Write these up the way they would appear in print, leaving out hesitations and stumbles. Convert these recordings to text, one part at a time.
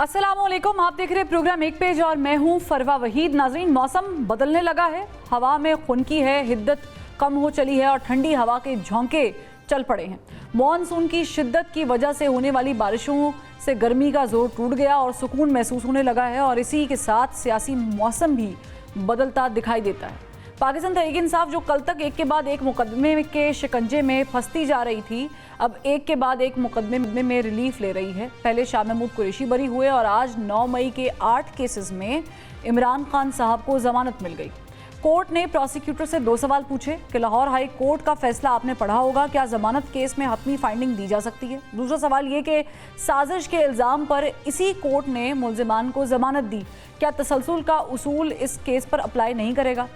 अस्सलामुअलैकुम, आप देख रहे हैं प्रोग्राम एक पेज और मैं हूं फरवा वहीद। नाज़रीन, मौसम बदलने लगा है, हवा में खुनकी है, हिद्दत कम हो चली है और ठंडी हवा के झोंके चल पड़े हैं। मॉनसून की शिद्दत की वजह से होने वाली बारिशों से गर्मी का जोर टूट गया और सुकून महसूस होने लगा है और इसी के साथ सियासी मौसम भी बदलता दिखाई देता है। पाकिस्तान तहरीक इंसाफ जो कल तक एक के बाद एक मुकदमे के शिकंजे में फंसती जा रही थी, अब एक के बाद एक मुकदमे में रिलीफ ले रही है। पहले शाह महमूद कुरैशी बरी हुए और आज 9 मई के 8 केसेस में इमरान खान साहब को जमानत मिल गई। कोर्ट ने प्रोसिक्यूटर से 2 सवाल पूछे कि लाहौर हाई कोर्ट का फैसला आपने पढ़ा होगा, क्या जमानत केस में हतमी फाइंडिंग दी जा सकती है। दूसरा सवाल ये कि साजिश के इल्ज़ाम पर इसी कोर्ट ने मुल्जिमान को जमानत दी, क्या तसलसल का उसूल इस केस पर अप्लाई नहीं करेगा।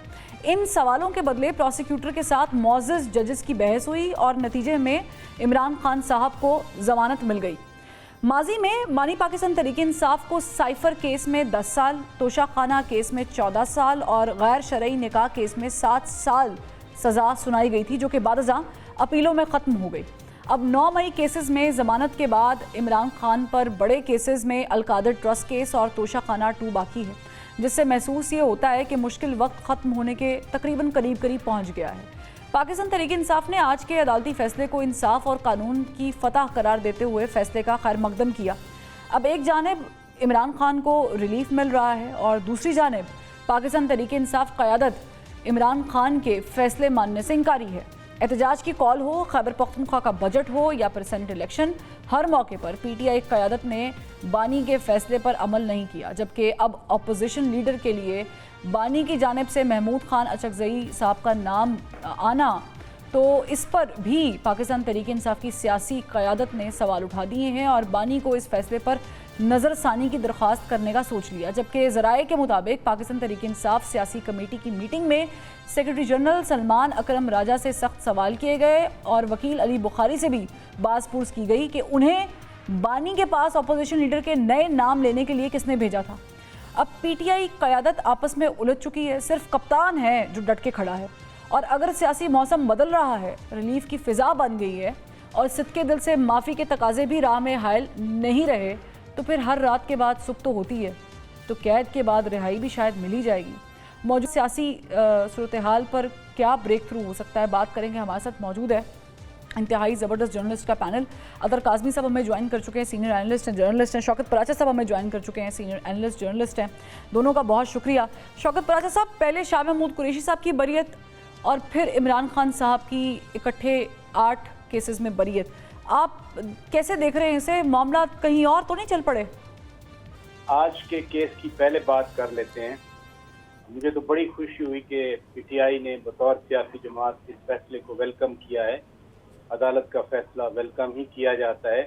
इन सवालों के बदले प्रोसिक्यूटर के साथ मौजूद जजेस की बहस हुई और नतीजे में इमरान खान साहब को जमानत मिल गई। माजी में मानी पाकिस्तान तहरीक इंसाफ को साइफर केस में 10 साल, तोशा खाना केस में 14 साल और गैर शरई निकाह केस में 7 साल सज़ा सुनाई गई थी, जो कि बादशाह अपीलों में ख़त्म हो गई। अब 9 मई केसेस में ज़मानत के बाद इमरान खान पर बड़े केसेस में अलकादर ट्रस्ट केस और तोशा खाना 2 बाकी है, जिससे महसूस ये होता है कि मुश्किल वक्त ख़त्म होने के तकरीबन करीब पहुंच गया है। पाकिस्तान तहरीक इंसाफ ने आज के अदालती फैसले को इंसाफ और कानून की फतह करार देते हुए फैसले का खैर मकदम किया। अब एक जानिब इमरान खान को रिलीफ मिल रहा है और दूसरी जानिब पाकिस्तान तहरीक इंसाफ क़यादत इमरान खान के फैसले मानने से इनकारी है। एहतजाज की कॉल हो, खैबर पख्तूनख्वा का बजट हो या फिर सेनेट इलेक्शन, हर मौके पर पीटीआई क़यादत ने बानी के फैसले पर अमल नहीं किया, जबकि अब अपोजिशन लीडर के लिए बानी की जानिब से महमूद खान अचकज़ई साहब का नाम आना, तो इस पर भी पाकिस्तान तहरीक इंसाफ की सियासी क़यादत ने सवाल उठा दिए हैं और बानी को इस फैसले पर नज़रसानी की दरख्वास्त करने का सोच लिया। जबकि ज़राए के मुताबिक पाकिस्तान तहरीक इंसाफ सियासी कमेटी की मीटिंग में सेक्रेटरी जनरल सलमान अकरम राजा से सख्त सवाल किए गए और वकील अली बुखारी से भी बाज़पुर्स की गई कि उन्हें बानी के पास अपोजिशन लीडर के नए नाम लेने के लिए किसने भेजा था। अब पीटीआई क़यादत आपस में उलझ चुकी है, सिर्फ कप्तान है जो डट के खड़ा है। और अगर सियासी मौसम बदल रहा है, रिलीफ की फ़िज़ा बन गई है और सिद्क़े दिल से माफ़ी के तकाजे भी राह में हायल नहीं रहे, तो फिर हर रात के बाद सुबह तो होती है, तो कैद के बाद रिहाई भी शायद मिल ही जाएगी। मौजूद सियासी सूरत हाल पर क्या ब्रेक थ्रू हो सकता है, बात करेंगे। हमारे साथ मौजूद है इंतहाई ज़बरदस्त जर्नलिस्ट का पैनल। अदर काज़मी साहब हमें ज्वाइन कर चुके हैं, सीनियर एनालिस्ट हैं, जर्नलिस्ट हैं। शौकत पराचा साहब हमें ज्वाइन कर चुके हैं, सीनियर एनालिस्ट जर्नलिस्ट हैं। दोनों का बहुत शुक्रिया। शौकत पराचा साहब, पहले शाह महमूद कुरैशी साहब की बरियत और फिर इमरान खान साहब की इकट्ठे 8 केसेस में बरियत, आप कैसे देख रहे हैं इसे? मामला कहीं और तो नहीं चल पड़े? आज के केस की पहले बात कर लेते हैं। मुझे तो बड़ी खुशी हुई कि पीटीआई ने बतौर सियासी जमात इस फैसले को वेलकम किया है। अदालत का फैसला वेलकम ही किया जाता है,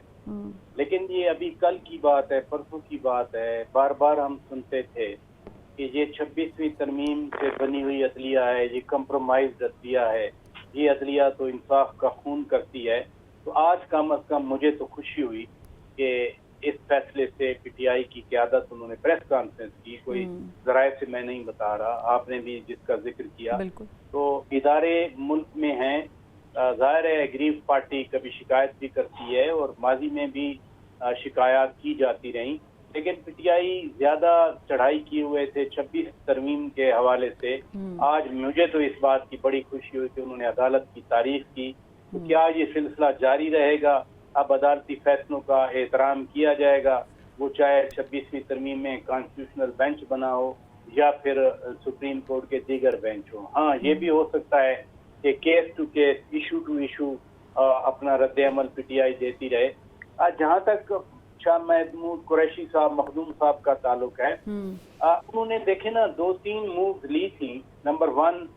लेकिन ये अभी कल की बात है, परसों की बात है। बार बार हम सुनते थे कि ये 26वीं तरमीम से बनी हुई अदलिया है, ये कंप्रोमाइज्ड अदलिया है, ये अदलिया तो इंसाफ का खून करती है। तो आज कम अज कम मुझे तो खुशी हुई कि इस फैसले से पीटीआई की क़यादत, उन्होंने प्रेस कॉन्फ्रेंस की, कोई ज़राए से मैं नहीं बता रहा, आपने भी जिसका जिक्र किया, तो इदारे मुल्क में हैं। ज़ाहिर है एग्रीव पार्टी कभी शिकायत भी करती है और माजी में भी शिकायत की जाती रही, लेकिन पीटीआई ज्यादा चढ़ाई किए हुए थे 26 तरमीम के हवाले से। आज मुझे तो इस बात की बड़ी खुशी हुई कि उन्होंने अदालत की तारीफ की। तो क्या ये सिलसिला जारी रहेगा? अब अदालती फैसलों का एहतराम किया जाएगा, वो चाहे 26वीं तरमीम में कॉन्स्टिट्यूशनल बेंच बना हो या फिर सुप्रीम कोर्ट के दीगर बेंच हो। हाँ, ये भी हो सकता है कि case to case, issue to issue अपना रद्द अमल पीटीआई देती रहे। जहाँ तक शाह महमूद कुरैशी साहब, मखदूम साहब का ताल्लुक है, उन्होंने देखे ना 2-3 मूव ली थी। नंबर 1,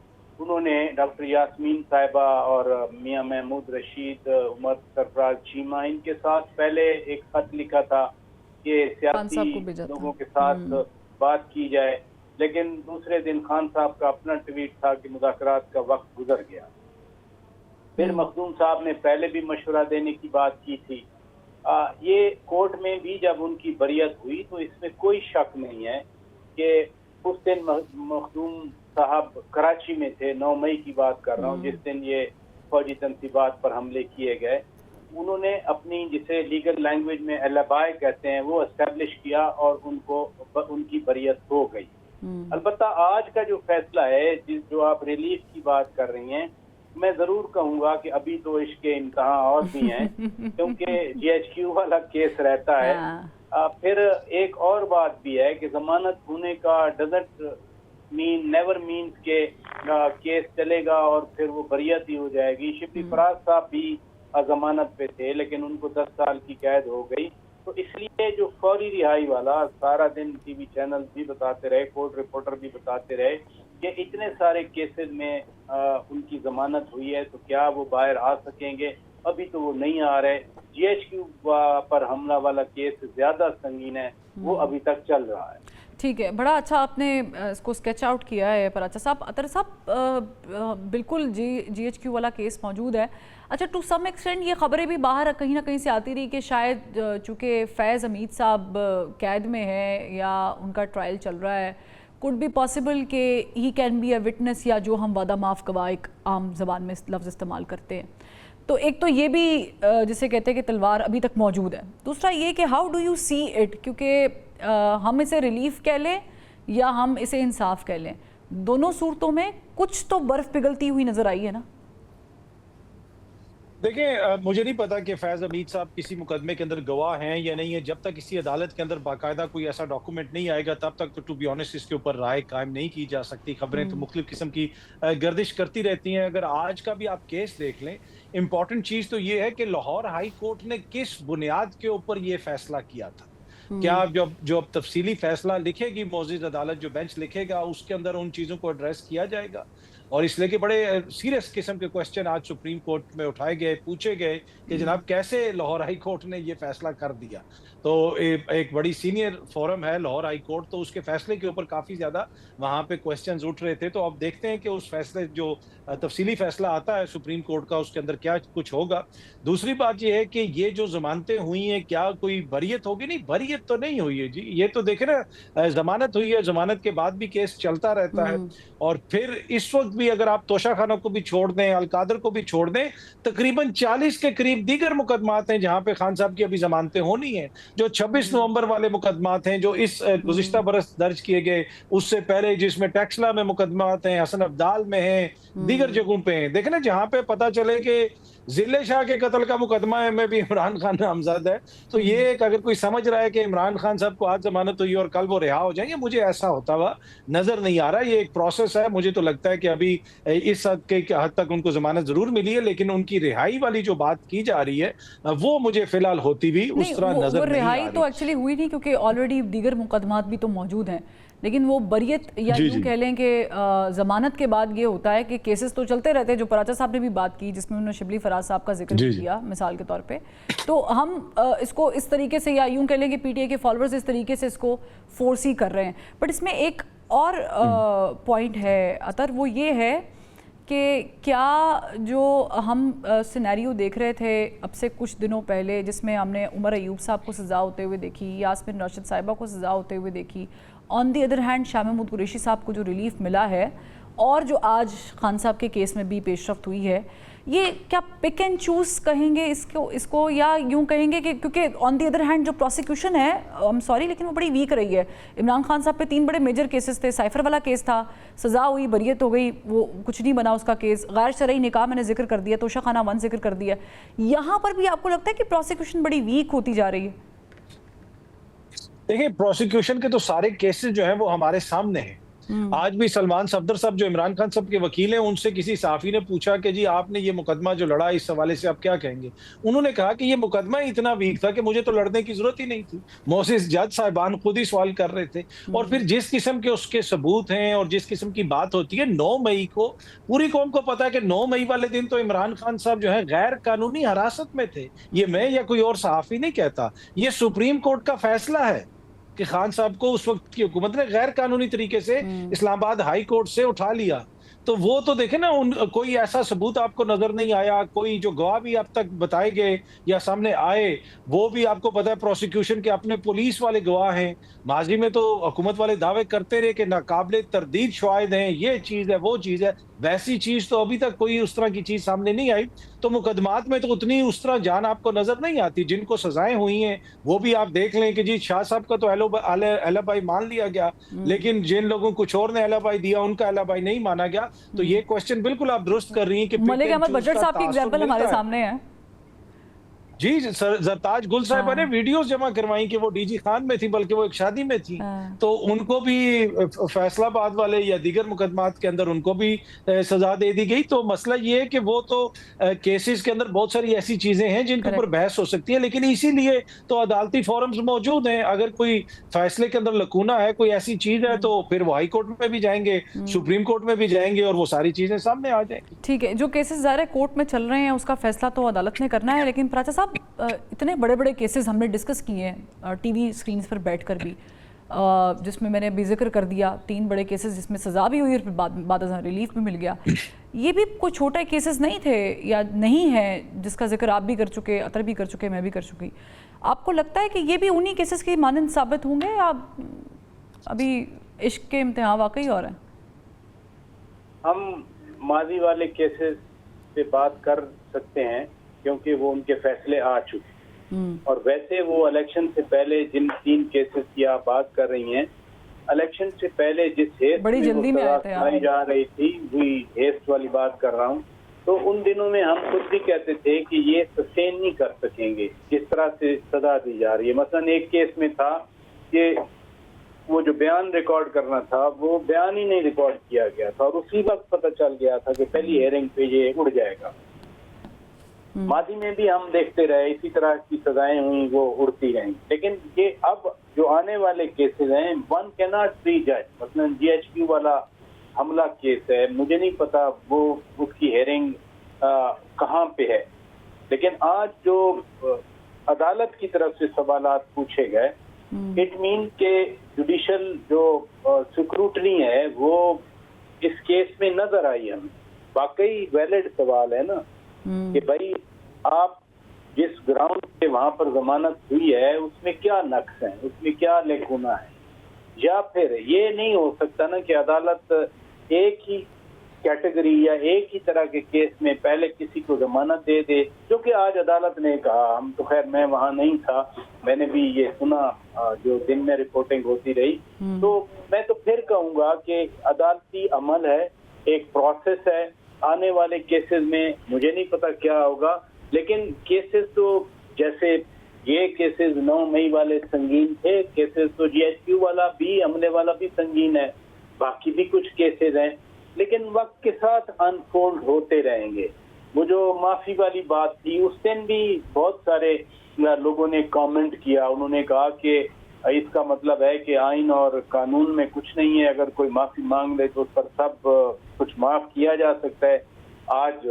उन्होंने डॉक्टर यास्मीन साहिबा और मियां महमूद रशीद, उमर सरफराज चीमा, इनके साथ पहले एक खत लिखा था कि सियासी लोगों के साथ बात की जाए, लेकिन दूसरे दिन खान साहब का अपना ट्वीट था कि मुज़ाकरात का वक्त गुजर गया। फिर मखदूम साहब ने पहले भी मशवरा देने की बात की थी। ये कोर्ट में भी जब उनकी बरियत हुई तो इसमें कोई शक नहीं है कि उस दिन मखदूम साहब कराची में थे। 9 मई की बात कर रहा हूँ, जिस दिन ये फौजी तनसीबात पर हमले किए गए। उन्होंने अपनी जिसे लीगल लैंग्वेज में एलिबाई कहते हैं वो एस्टेब्लिश किया और उनकी बरियत हो गई। अलबत्ता आज का जो फैसला है, जो आप रिलीफ की बात कर रही हैं, मैं जरूर कहूंगा कि अभी तो इसके इम्तहान और भी हैं क्योंकि GHQ वाला केस रहता है। फिर एक और बात भी है कि जमानत होने का डजंट मीन नेवर मीन्स के केस चलेगा और फिर वो बरियत ही हो जाएगी। शिबली फराज साहब भी जमानत पे थे लेकिन उनको 10 साल की कैद हो गई। तो इसलिए जो फौरी रिहाई वाला सारा दिन टीवी चैनल भी बताते रहे, कोर्ट रिपोर्टर भी बताते रहे कि इतने सारे केसेस में उनकी जमानत हुई है, तो क्या वो बाहर आ सकेंगे? अभी तो वो नहीं आ रहे। GHQ पर हमला वाला केस ज्यादा संगीन है, वो अभी तक चल रहा है। ठीक है, बड़ा अच्छा आपने इसको स्केच आउट किया है पराचा साहब। अतर साहब, बिल्कुल GHQ वाला केस मौजूद है। अच्छा, टू सम एक्सटेंट ये खबरें भी बाहर कहीं ना कहीं से आती रही कि शायद चूँकि फैज़ हमीद साहब कैद में है या उनका ट्रायल चल रहा है, कुड बी पॉसिबल कि he can be a witness, या जो हम वादा माफ़ गवाह एक आम ज़बान में लफ्ज़ इस्तेमाल करते हैं। तो एक तो ये भी जिसे कहते हैं कि तलवार अभी तक मौजूद है। दूसरा ये कि how do you see it, क्योंकि हम इसे रिलीफ कह लें या हम इसे इंसाफ कह लें, दोनों सूरतों में कुछ तो बर्फ पिघलती हुई नजर आई है ना। देखिए, मुझे नहीं पता कि फैज़ हमीद साहब किसी मुकदमे के अंदर गवाह हैं या नहीं है। जब तक किसी अदालत के अंदर बाकायदा कोई ऐसा डॉक्यूमेंट नहीं आएगा तब तक तो टू बी ऑनेस्ट इसके ऊपर राय कायम नहीं की जा सकती। खबरें तो मुख्तलिफ किस्म की गर्दिश करती रहती हैं। अगर आज का भी आप केस देख लें, इंपॉर्टेंट चीज़ तो ये है कि लाहौर हाई कोर्ट ने किस बुनियाद के ऊपर ये फैसला किया था। क्या जो अब तफसीली फैसला लिखेगी मोअज़्ज़िज़ अदालत, जो बेंच लिखेगा, उसके अंदर उन चीज़ों को एड्रेस किया जाएगा। और इसलिए कि बड़े सीरियस किस्म के क्वेश्चन आज सुप्रीम कोर्ट में उठाए गए, पूछे गए कि जनाब कैसे लाहौर हाई कोर्ट ने ये फैसला कर दिया। तो एक बड़ी सीनियर फोरम है लाहौर हाई कोर्ट, तो उसके फैसले के ऊपर काफ़ी ज़्यादा वहाँ पे क्वेश्चंस उठ रहे थे। तो अब देखते हैं कि उस फैसले जो तफसीली फैसला आता है सुप्रीम कोर्ट का, उसके अंदर क्या कुछ होगा। दूसरी बात यह है कि ये जो जमानतें हुई हैं, क्या कोई बरियत होगी? नहीं, बरियत तो नहीं हुई है जी। ये तो देखे ना, जमानत हुई है, जमानत के बाद भी केस चलता रहता है। और फिर इस वक्त भी अगर आप तोशा खाना को भी छोड़ दें, अलकादर को भी छोड़ दें, तकरीबन 40 के करीब दीगर मुकदमात हैं जहां पे खान साहब की अभी जमानतें होनी है। जो 26 नवंबर वाले मुकदमात हैं, जो इस गुज़िश्ता बरस दर्ज किए गए, उससे पहले जिसमें टैक्सला में मुकदमात हैं, हसन अब्दाल में हैं, दीगर जगहों पे हैं। देखें ना, जहां पे पता चले कि जिले शाह के कत्ल का मुकदमा में भी इमरान खान नामजद है, तो ये एक अगर कोई समझ रहा है कि इमरान खान साहब को आज जमानत हुई और कल वो रिहा हो जाएंगे, मुझे ऐसा होता हुआ नजर नहीं आ रहा। ये एक प्रोसेस है। मुझे तो लगता है कि अभी इस हद तक उनको जमानत जरूर मिली है, लेकिन उनकी रिहाई वाली जो बात की जा रही है वो मुझे फिलहाल होती भी उस तरह नजर नहीं आ रही। रिहाई तो एक्चुअली हुई नहीं, क्योंकि ऑलरेडी दीगर मुकदमात भी तो मौजूद हैं। लेकिन वो बरियत या यूँ कह लें कि ज़मानत के बाद ये होता है कि केसेस तो चलते रहते हैं, जो पराचा साहब ने भी बात की, जिसमें उन्होंने शिबली फराज साहब का जिक्र किया मिसाल के तौर पे। तो हम इसको इस तरीके से, या यूँ कह लें कि PTI के फॉलोअर्स इस तरीके से इसको फोर्स ही कर रहे हैं। बट इसमें एक और पॉइंट है अतर, वो ये है कि क्या जो हम सिनेरियो देख रहे थे अब से कुछ दिनों पहले, जिसमें हमने उमर अयूब साहब को सज़ा होते हुए देखी, यास्मिन राशिद साहिबा को सज़ा होते हुए देखी, on the other hand Shah Mahmood Qureshi साहब को जो रिलीफ मिला है, और जो आज खान साहब के केस में भी पेशरफ्त हुई है, ये क्या पिक एंड चूज कहेंगे इसको या यूं कहेंगे कि क्योंकि ऑन दी अदर हैंड जो प्रोसिक्यूशन है, आई एम सॉरी लेकिन वो बड़ी वीक रही है। इमरान खान साहब पे 3 बड़े मेजर केसेस थे, साइफर वाला केस था, सज़ा हुई, बरियत हो गई, वो कुछ नहीं बना उसका केस। गैर शरई निकाह मैंने जिक्र कर दिया, तोशा खाना 1 जिक्र कर दिया। यहाँ पर भी आपको लगता है कि प्रोसिक्यूशन बड़ी वीक होती जा रही है? देखिए, प्रोसिक्यूशन के तो सारे केसेस जो हैं वो हमारे सामने हैं। आज भी सलमान सफदर साहब जो इमरान खान साहब के वकील हैं, उनसे किसी साफी ने पूछा कि जी आपने ये मुकदमा जो लड़ा, इस हवाले से आप क्या कहेंगे? उन्होंने कहा कि ये मुकदमा इतना वीक था कि मुझे तो लड़ने की जरूरत ही नहीं थी। मोहसिस जज साहिबान खुद ही सवाल कर रहे थे। और फिर जिस किस्म के उसके सबूत हैं और जिस किस्म की बात होती है, 9 मई को पूरी कौम को पता है कि 9 मई वाले दिन तो इमरान खान साहब जो है गैर कानूनी हिरासत में थे। ये मैं या कोई और सहाफी नहीं कहता, ये सुप्रीम कोर्ट का फैसला है कि खान साहब को उस वक्त की हुकूमत ने गैर कानूनी तरीके से इस्लामाबाद हाई कोर्ट से उठा लिया। तो वो तो देखे ना, कोई ऐसा सबूत आपको नजर नहीं आया, कोई जो गवाह भी अब तक बताए गए या सामने आए, वो भी आपको पता है प्रोसिक्यूशन के अपने पुलिस वाले गवाह हैं। माजी में तो हुकूमत वाले दावे करते रहे कि नाकाबिले तरदीद शवाहिद हैं, ये चीज है वो चीज है। वैसी चीज तो अभी तक कोई उस तरह की चीज सामने नहीं आई। तो मुकदमात में तो उतनी उस तरह जान आपको नजर नहीं आती। जिनको सजाएं हुई हैं वो भी आप देख लें कि जी शाह साहब का तो एलिबाई मान लिया गया, लेकिन जिन लोगों को कुछ और ने एलिबाई दिया उनका एलिबाई नहीं माना गया। तो ये क्वेश्चन बिल्कुल आप दुरुस्त कर रही हैं कि मलिक अहमद बजट साहब की एग्जांपल हमारे सामने है। जी सर, जरताज गुल साहिबा ने वीडियोस जमा करवाई कि वो डीजी खान में थी, बल्कि वो एक शादी में थी। तो उनको भी फैसलाबाद वाले या दीगर मुकदमात के अंदर उनको भी सजा दे दी गई। तो मसला ये है कि वो तो केसेस के अंदर बहुत सारी ऐसी चीजें हैं जिनके ऊपर बहस हो सकती है, लेकिन इसीलिए तो अदालती फोरम्स मौजूद हैं। अगर कोई फैसले के अंदर लकूना है, कोई ऐसी चीज है, तो फिर वो हाई कोर्ट में भी जाएंगे, सुप्रीम कोर्ट में भी जाएंगे और वो सारी चीजें सामने आ जाएंगी। ठीक है, जो केसेस ज़ाहिर कोर्ट में चल रहे हैं उसका फैसला तो अदालत ने करना है, लेकिन प्राचा साहब इतने बड़े बड़े केसेस हमने डिस्कस किए हैं टीवी स्क्रीन्स पर बैठकर भी, जिसमें मैंने अभी जिक्र कर दिया 3 बड़े केसेस जिसमें सज़ा भी हुई और फिर बाद रिलीफ भी मिल गया। ये भी कोई छोटे केसेस नहीं थे या नहीं है, जिसका जिक्र आप भी कर चुके, अतर भी कर चुके, मैं भी कर चुकी। आपको लगता है कि ये भी उन्हीं केसेस की मानंद साबित होंगे या अभी इश्क के इम्तिहान वाकई और हैं? हम माजी वाले केसेस पे बात कर सकते हैं क्योंकि वो उनके फैसले आ चुके, और वैसे वो इलेक्शन से पहले जिन 3 केसेस की आप बात कर रही हैं, इलेक्शन से पहले जिस हेस्ट बड़ी जल्दी में सुनाई जा रही थी, वही हेस्ट वाली बात कर रहा हूँ। तो उन दिनों में हम खुद भी कहते थे कि ये सस्टेन नहीं कर सकेंगे जिस तरह से सजा दी जा रही है। मसलन एक केस में था कि वो जो बयान रिकॉर्ड करना था वो बयान ही नहीं रिकॉर्ड किया गया था, और उसी वक्त पता चल गया था कि पहली हेयरिंग पे ये उड़ जाएगा। माजी में भी हम देखते रहे इसी तरह की सजाएं हुई, वो उड़ती रही। लेकिन ये अब जो आने वाले केसेस हैं, वन कैनॉट प्री जज। मतलब GHQ वाला हमला केस है, मुझे नहीं पता वो उसकी हेयरिंग कहाँ पे है, लेकिन आज जो अदालत की तरफ से सवालात पूछे गए, इट मीन के जुडिशल जो स्क्रूटनी है वो इस केस में नजर आई हमें। वाकई वैलिड सवाल है ना कि भाई आप जिस ग्राउंड पे वहां पर जमानत हुई है उसमें क्या नक्स है, उसमें क्या लेकुना है। या फिर ये नहीं हो सकता ना कि अदालत एक ही कैटेगरी या एक ही तरह के केस में पहले किसी को जमानत दे दे, जो कि आज अदालत ने कहा। हम तो खैर मैं वहां नहीं था, मैंने भी ये सुना जो दिन में रिपोर्टिंग होती रही। तो मैं तो फिर कहूंगा कि अदालती अमल है, एक प्रोसेस है। आने वाले केसेस में मुझे नहीं पता क्या होगा, लेकिन केसेस तो जैसे ये केसेस 9 मई वाले संगीन थे, केसेस तो GHQ वाला भी, हमले वाला भी संगीन है, बाकी भी कुछ केसेस हैं, लेकिन वक्त के साथ अनफोल्ड होते रहेंगे। वो जो माफी वाली बात थी उस दिन भी बहुत सारे लोगों ने कमेंट किया, उन्होंने कहा कि इसका मतलब है कि आइन और कानून में कुछ नहीं है, अगर कोई माफी मांग ले तो उस पर सब कुछ माफ किया जा सकता है। आज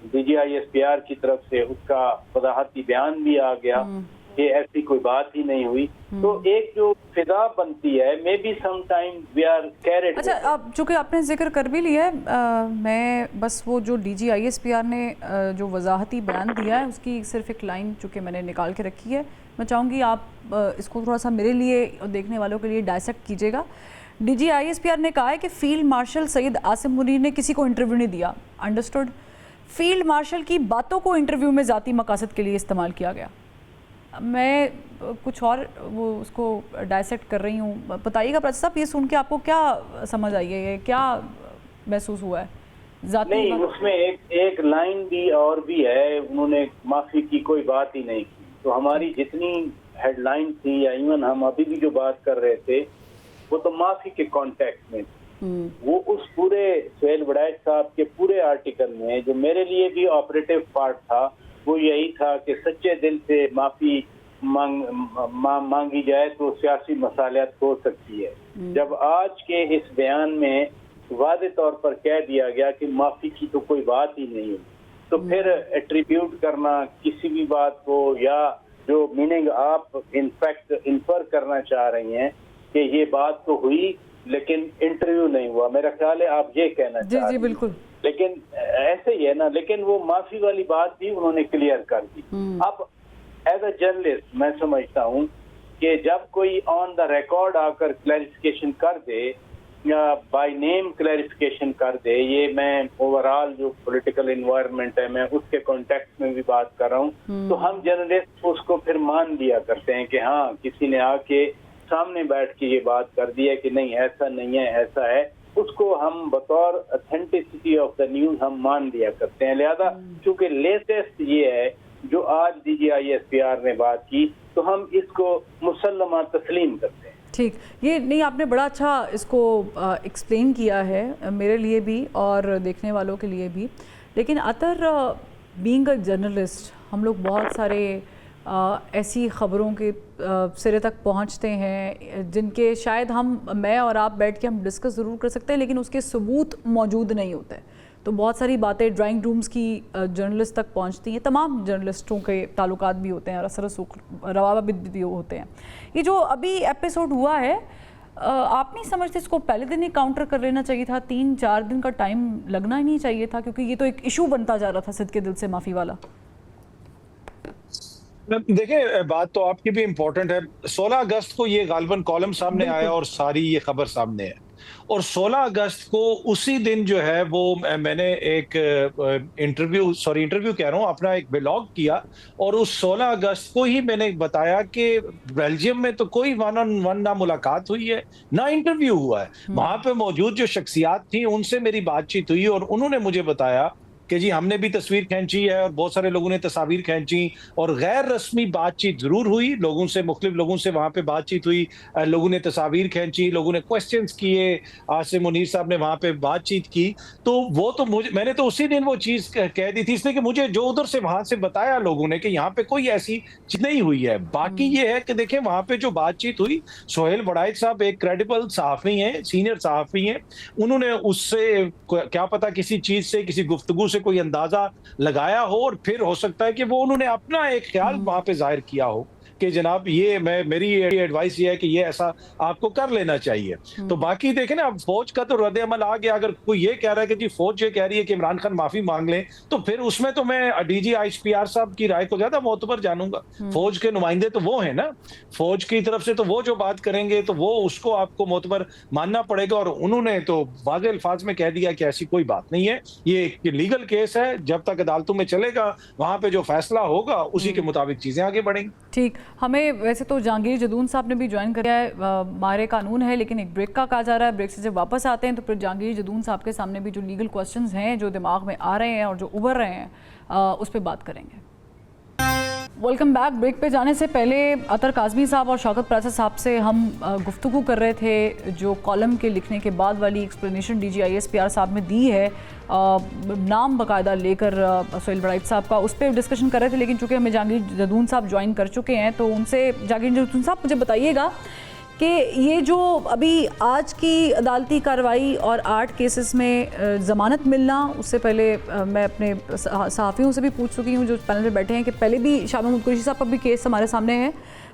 DGI SPR की तरफ से उसका वजाहती बयान भी आ गया कि ऐसी कोई बात ही नहीं हुई। तो एक जो फिजा बनती है, may be some time we are carried. अच्छा, अब चूंकि आपने जिक्र कर भी लिया है, मैं बस वो जो DGI SPR ने जो वजाहती बयान दिया है उसकी सिर्फ एक लाइन चूँकि मैंने निकाल के रखी है, मैं चाहूँगी आप इसको थोड़ा सा मेरे लिए और देखने वालों के लिए डायसेक्ट कीजिएगा। DGI SPR ने कहा है कि फील्ड मार्शल सईद आसिम मुनीर ने किसी को इंटरव्यू नहीं दिया। अंडरस्टूड। फील्ड मार्शल की बातों को इंटरव्यू में ज़ाती मकासद के लिए इस्तेमाल किया गया। मैं कुछ और वो उसको डायसेक्ट कर रही हूँ, बताइएगा प्राचा साहब, ये सुन के आपको क्या समझ आई है, क्या महसूस हुआ है? नहीं, उसमें एक लाइन भी और भी है, उन्होंने माफी की कोई बात ही नहीं की। तो हमारी जितनी हेडलाइन थी या इवन हम अभी भी जो बात कर रहे थे वो तो माफी के कॉन्टेक्स्ट में वो उस पूरे सुहेल वड़ैच साहब के पूरे आर्टिकल में जो मेरे लिए भी ऑपरेटिव पार्ट था वो यही था कि सच्चे दिल से माफी मांगी जाए तो सियासी मसालियत हो सकती है। जब आज के इस बयान में वादे तौर पर कह दिया गया कि माफी की तो कोई बात ही नहीं है, तो फिर एट्रीब्यूट करना किसी भी बात को, या जो मीनिंग आप इनफैक्ट इन्फर करना चाह रही हैं कि ये बात तो हुई लेकिन इंटरव्यू नहीं हुआ, मेरा ख्याल है आप ये कहना चाह रही हैं। बिल्कुल। लेकिन ऐसे ही है ना, लेकिन वो माफी वाली बात भी उन्होंने क्लियर कर दी। अब एज अ जर्नलिस्ट मैं समझता हूँ कि जब कोई ऑन द रिकॉर्ड आकर क्लैरिफिकेशन कर दे बाय नेम क्लैरिफिकेशन कर दे। ये मैं ओवरऑल जो पॉलिटिकल इन्वायरमेंट है मैं उसके कॉन्टेक्स्ट में भी बात कर रहा हूँ। तो हम जर्नलिस्ट उसको फिर मान लिया करते हैं कि हाँ किसी ने आके सामने बैठ के ये बात कर दी है कि नहीं ऐसा नहीं है ऐसा है, उसको हम बतौर ऑथेंटिसिटी ऑफ द न्यूज हम मान लिया करते हैं। लिहाजा चूंकि लेटेस्ट ये है जो आज DGISPR ने बात की तो हम इसको मुसल्लमा तस्लीम करते हैं। ठीक, ये नहीं आपने बड़ा अच्छा इसको एक्सप्लेन किया है मेरे लिए भी और देखने वालों के लिए भी। लेकिन अतर बीइंग अ जर्नलिस्ट हम लोग बहुत सारे ऐसी ख़बरों के सिरे तक पहुंचते हैं जिनके शायद मैं और आप बैठ के हम डिस्कस ज़रूर कर सकते हैं लेकिन उसके सबूत मौजूद नहीं होते। तो बहुत सारी बातें ड्राइंग रूम्स की जर्नलिस्ट तक पहुंचती हैं, तमाम जर्नलिस्टों के ताल्लुकात भी होते हैं और असर रवाबित भी होते हैं। ये जो अभी एपिसोड हुआ है आप नहीं समझते इसको पहले दिन ही काउंटर कर लेना चाहिए था? 3-4 दिन का टाइम लगना ही नहीं चाहिए था? क्योंकि ये तो एक इशू बनता जा रहा था सिद्ध के दिल से माफ़ी वाला। देखिए बात तो आपकी भी इम्पोर्टेंट है। 16 अगस्त को ये गालिबन कॉलम सामने आया और सारी ये खबर सामने है और 16 अगस्त को उसी दिन जो है वो मैंने एक इंटरव्यू कह रहा हूँ अपना एक ब्लॉग किया और उस 16 अगस्त को ही मैंने बताया कि बेल्जियम में तो कोई 1-on-1 ना मुलाकात हुई है ना इंटरव्यू हुआ है। वहां पे मौजूद जो शख्सियात थी उनसे मेरी बातचीत हुई और उन्होंने मुझे बताया कि जी हमने भी तस्वीर खींची है और बहुत सारे लोगों ने तस्वीर खींची और गैर रस्मी बातचीत जरूर हुई, लोगों से मुख्तलिफ लोगों से वहां पे बातचीत हुई, लोगों ने तस्वीर खींची, लोगों ने क्वेश्चंस किए, आसिम मुनीर साहब ने वहां पे बातचीत की। तो वो तो मैंने तो उसी दिन वो चीज कह दी थी इसलिए कि मुझे जो उधर से वहां से बताया लोगों ने कि यहाँ पे कोई ऐसी चीज नहीं हुई है। बाकी ये है कि देखें वहां पे जो बातचीत हुई, सोहेल बड़ाइच साहब एक क्रेडिबल सहाफी हैं, सीनियर सहाफी हैं, उन्होंने उससे क्या पता किसी चीज से किसी गुफ्तगू से कोई अंदाजा लगाया हो और फिर हो सकता है कि वो उन्होंने अपना एक ख्याल वहां पे जाहिर किया हो कि जनाब ये मेरी एडवाइस ये है कि ये ऐसा आपको कर लेना चाहिए। तो बाकी देखें ना अब फौज का तो रद्द अमल आ गया। अगर कोई ये कह रहा है कि जी फौज ये कह रही है कि इमरान खान माफी मांग लें तो फिर उसमें तो मैं DGISPR साहब की राय को ज्यादा मोतबर जानूंगा। फौज के नुमाइंदे तो वो है ना, फौज की तरफ से तो वो जो बात करेंगे तो वो उसको आपको मोतबर मानना पड़ेगा और उन्होंने तो वाज़ेह अल्फाज में कह दिया कि ऐसी कोई बात नहीं है, ये एक लीगल केस है, जब तक अदालतों में चलेगा वहां पे जो फैसला होगा उसी के मुताबिक चीजें आगे बढ़ेंगी। ठीक, हमें वैसे तो जहांगीर जदून साहब ने भी ज्वाइन किया है, मारे कानून है लेकिन एक ब्रेक का कहा जा रहा है। ब्रेक से जब वापस आते हैं तो फिर जहांगीर जदून साहब के सामने भी जो लीगल क्वेश्चंस हैं जो दिमाग में आ रहे हैं और जो उभर रहे हैं उस पर बात करेंगे। Welcome back. ब्रेक पे जाने से पहले अतर काज़मी साहब और शौकत प्राचा साहब से हम गुफ्तगू कर रहे थे जो कॉलम के लिखने के बाद वाली एक्सप्लेनेशन DGISPR साहब ने दी है, नाम बाकायदा लेकर सोहेल बड़ाइच साहब का, उस पर डिस्कशन कर रहे थे। लेकिन चूँकि हमें जहांगीर जदून साहब ज्वाइन कर चुके हैं तो उनसे जहांगीर जदून साहब मुझे बताइएगा कि ये जो अभी आज की अदालती कार्रवाई और 8 केसेस में ज़मानत मिलना, उससे पहले मैं अपने सहाफ़ियों से भी पूछ चुकी हूँ जो पैनल में बैठे हैं कि पहले भी शाह महमूद कुरैशी साहब का भी केस हमारे सामने है,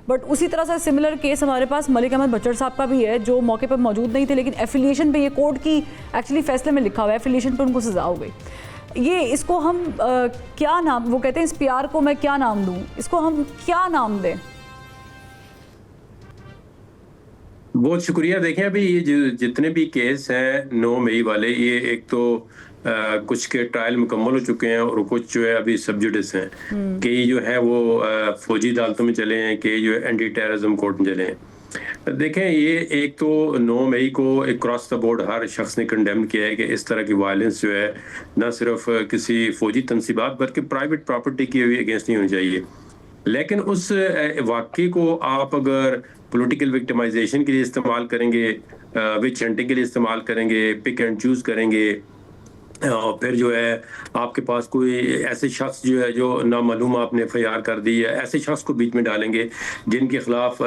बट उसी तरह से सिमिलर केस हमारे पास मलिक अहमद बचड़ साहब का भी है जो मौके पर मौजूद नहीं थे लेकिन एफिलिएशन पे ये कोर्ट की एक्चुअली फैसले में लिखा हुआ है, एफिलिएशन पर उनको सज़ा हो गई। ये इसको हम क्या नाम, वो कहते हैं इस प्यार को मैं क्या नाम दूँ, इसको हम क्या नाम दें? बहुत शुक्रिया। देखें अभी ये जितने भी केस हैं 9 मई वाले, ये एक तो कुछ के ट्रायल मुकम्मल हो चुके हैं और कुछ जो है अभी सब्जुडिस हैं, कई जो है वो फौजी अदालतों में चले हैं, कई जो है एंटी टेररिज्म कोर्ट में चले हैं। देखें ये एक तो 9 मई को एक क्रॉस द बोर्ड हर शख्स ने कंडेम किया है कि इस तरह की वायलेंस जो है न सिर्फ किसी फौजी तनसीबात बल्कि प्राइवेट प्रॉपर्टी की भी अगेंस्ट नहीं होनी चाहिए। लेकिन उस वाक़े को आप अगर पॉलिटिकल विक्टिमाइजेशन के लिए इस्तेमाल करेंगे, विच हंटिंग के लिए इस्तेमाल करेंगे, पिक एंड चूज करेंगे, और फिर जो है आपके पास कोई ऐसे शख्स जो है जो नामालूम आपने FIR कर दी है, ऐसे शख्स को बीच में डालेंगे जिनके खिलाफ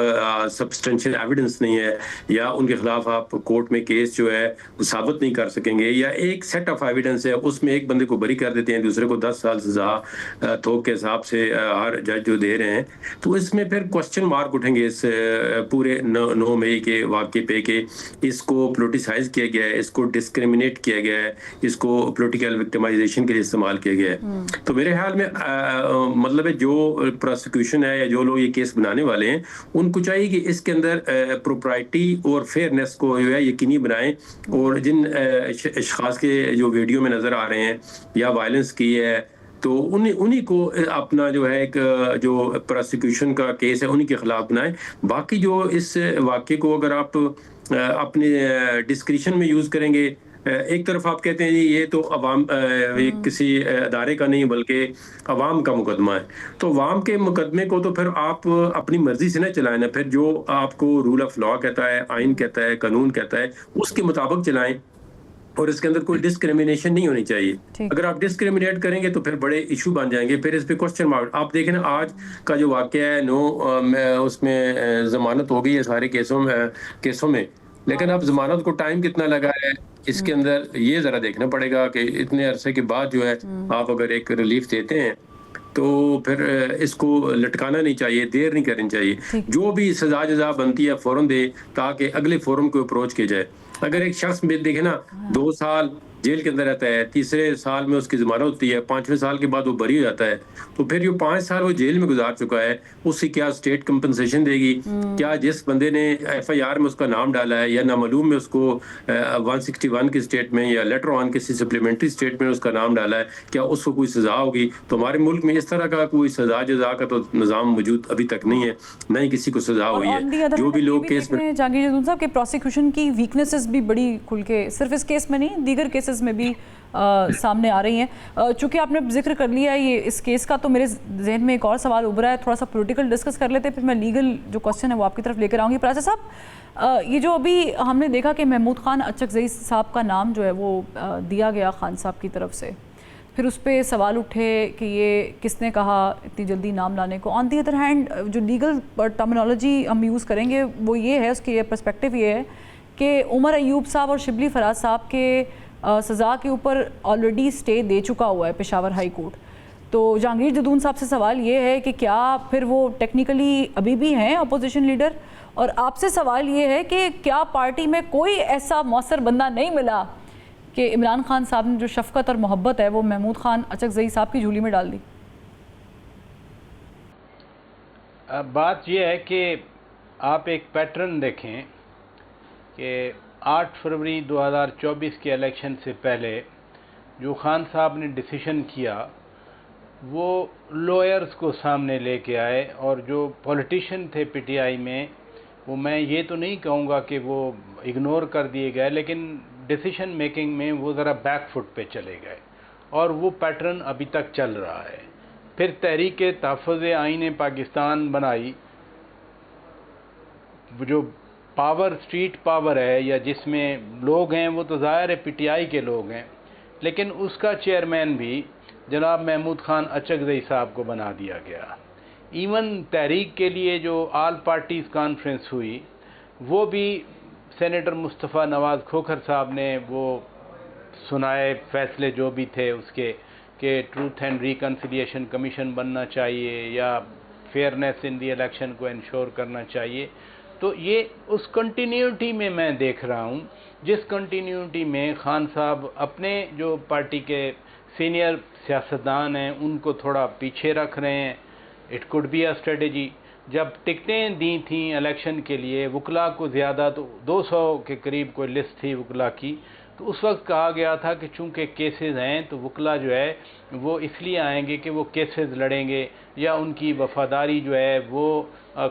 सब्सटेंशियल एविडेंस नहीं है या उनके खिलाफ आप कोर्ट में केस जो है साबित नहीं कर सकेंगे, या एक सेट ऑफ एविडेंस है उसमें एक बंदे को बरी कर देते हैं, दूसरे को 10 साल सजा थोक के हिसाब से हर जज जो दे रहे हैं, तो इसमें फिर क्वेश्चन मार्क उठेंगे इस पूरे 9 मई के वाक़े पे कि इसको पोलिटिसाइज किया गया है, इसको डिस्क्रिमिनेट किया गया है, इसको पॉलिटिकल विक्टिमाइजेशन के लिए इस्तेमाल किया गया है। तो मेरे ख्याल में मतलब है जो प्रोसिक्यूशन है या जो लोग ये केस बनाने वाले हैं उनको चाहिए कि इसके अंदर प्रोप्राइटी और फेयरनेस को जो है यकीनी बनाएं, और जिन अशखास के जो वीडियो में नजर आ रहे हैं या वायलेंस की है तो उन्हीं को अपना जो है एक जो प्रोसिक्यूशन का केस है उन्हीं के खिलाफ बनाएं। बाकी जो इस वाक्य को अगर आप अपने डिस्क्रिशन में यूज करेंगे, एक तरफ आप कहते हैं जी ये तो अवाम ये किसी अदारे का नहीं बल्कि अवाम का मुकदमा है, तो अवाम के मुकदमे को तो फिर आप अपनी मर्जी से ना चलाएं ना, फिर जो आपको रूल ऑफ लॉ कहता है, आइन कहता है, कानून कहता है, उसके मुताबिक चलाएं, और इसके अंदर कोई डिस्क्रिमिनेशन नहीं होनी चाहिए। अगर आप डिस्क्रिमिनेट करेंगे तो फिर बड़े इशू बन जाएंगे, फिर इस पे क्वेश्चन मार्क। आप देखें ना आज का जो वाकया है उसमें जमानत हो गई है सारे केसों में, लेकिन अब जमानत को टाइम कितना लगा है इसके अंदर ये जरा देखना पड़ेगा कि इतने अरसे के बाद जो है आप अगर एक रिलीफ देते हैं तो फिर इसको लटकाना नहीं चाहिए, देर नहीं करनी चाहिए। जो भी सजा जजा बनती है फौरन दे ताकि अगले फोरम को अप्रोच किया जाए। अगर एक शख्स में देखे ना 2 साल जेल के अंदर रहता है, तीसरे साल में उसकी जमानत होती है, 5वें साल के बाद वो बरी हो जाता है, तो फिर जो 5 साल वो जेल में गुजार चुका है उससे क्या स्टेट कंपनसेशन देगी? क्या जिस बंदे ने FIR में उसका नाम डाला है या नामालूम में उसको 161 की स्टेट में या लेटर ऑन किसी सप्लीमेंट्री स्टेट में उसका नाम डाला है, क्या उसको कोई सजा होगी? तो हमारे मुल्क में इस तरह का कोई सजा जजा का तो निज़ाम मौजूद अभी तक नहीं है, न ही किसी को सजा हुई है। जो भी लोग केस में जहांगीर जदून साहब के प्रोसिक्यूशन की वीकनेसेस भी बड़ी खुल के सिर्फ इस केस में नहीं दीगर केसेस में भी सामने आ रही हैं। चूंकि आपने जिक्र कर लिया है ये इस केस का, तो मेरे जहन में एक और सवाल उभरा है, थोड़ा सा पॉलिटिकल डिस्कस कर लेते हैं, फिर मैं लीगल जो क्वेश्चन है वो आपकी तरफ लेकर आऊँगी। प्राचा साहब, ये जो अभी हमने देखा कि महमूद खान अचकज़ई साहब का नाम जो है वो दिया गया खान साहब की तरफ से, फिर उस पर सवाल उठे कि ये किसने कहा इतनी जल्दी नाम लाने को। ऑन दी अदर हैंड जो लीगल टर्मिनोलॉजी हम यूज़ करेंगे वो ये है, उसकी पर्सपेक्टिव ये है कि उमर अयूब साहब और शिबली फराज साहब के सज़ा के ऊपर ऑलरेडी स्टे दे चुका हुआ है पेशावर हाई कोर्ट। तो जहांगीर जदून साहब से सवाल ये है कि क्या फिर वो टेक्निकली अभी भी हैं अपोजिशन लीडर, और आपसे सवाल ये है कि क्या पार्टी में कोई ऐसा मौसर बंदा नहीं मिला कि इमरान खान साहब ने जो शफकत और मोहब्बत है वो महमूद खान अचकज़ई साहब की झोली में डाल दी? बात यह है कि आप एक पैटर्न देखें कि 8 फरवरी 2024 के इलेक्शन से पहले जो खान साहब ने डिसीजन किया वो लॉयर्स को सामने लेके आए, और जो पॉलिटिशियन थे PTI में वो मैं ये तो नहीं कहूँगा कि वो इग्नोर कर दिए गए, लेकिन डिसीजन मेकिंग में वो ज़रा बैक फुट पे चले गए, और वो पैटर्न अभी तक चल रहा है। फिर तहरीक तहफ़्फ़ुज़ आईन पाकिस्तान बनाई, जो पावर स्ट्रीट पावर है या जिसमें लोग हैं वो तो ज़ाहिर है PTI के लोग हैं, लेकिन उसका चेयरमैन भी जनाब महमूद खान अचकज़ई साहब को बना दिया गया। इवन तहरीक के लिए जो ऑल पार्टीज़ कॉन्फ्रेंस हुई वो भी सेनेटर मुस्तफ़ा नवाज़ खोखर साहब ने वो सुनाए फैसले जो भी थे उसके, कि ट्रूथ एंड रिकन्सिलिएशन कमीशन बनना चाहिए या फेयरनेस इन दी इलेक्शन को इंश्योर करना चाहिए। तो ये उस कंटिन्यूटी में मैं देख रहा हूँ जिस कंटिन्यूटी में खान साहब अपने जो पार्टी के सीनियर सियासतदान हैं उनको थोड़ा पीछे रख रहे हैं। It could be a strategy. जब टिकटें दी थी इलेक्शन के लिए वकला को ज़्यादा, तो 200 के करीब कोई लिस्ट थी वकला की, तो उस वक्त कहा गया था कि चूंकि केसेस हैं तो वकला जो है वो इसलिए आएंगे कि वो केसेस लड़ेंगे या उनकी वफादारी जो है वो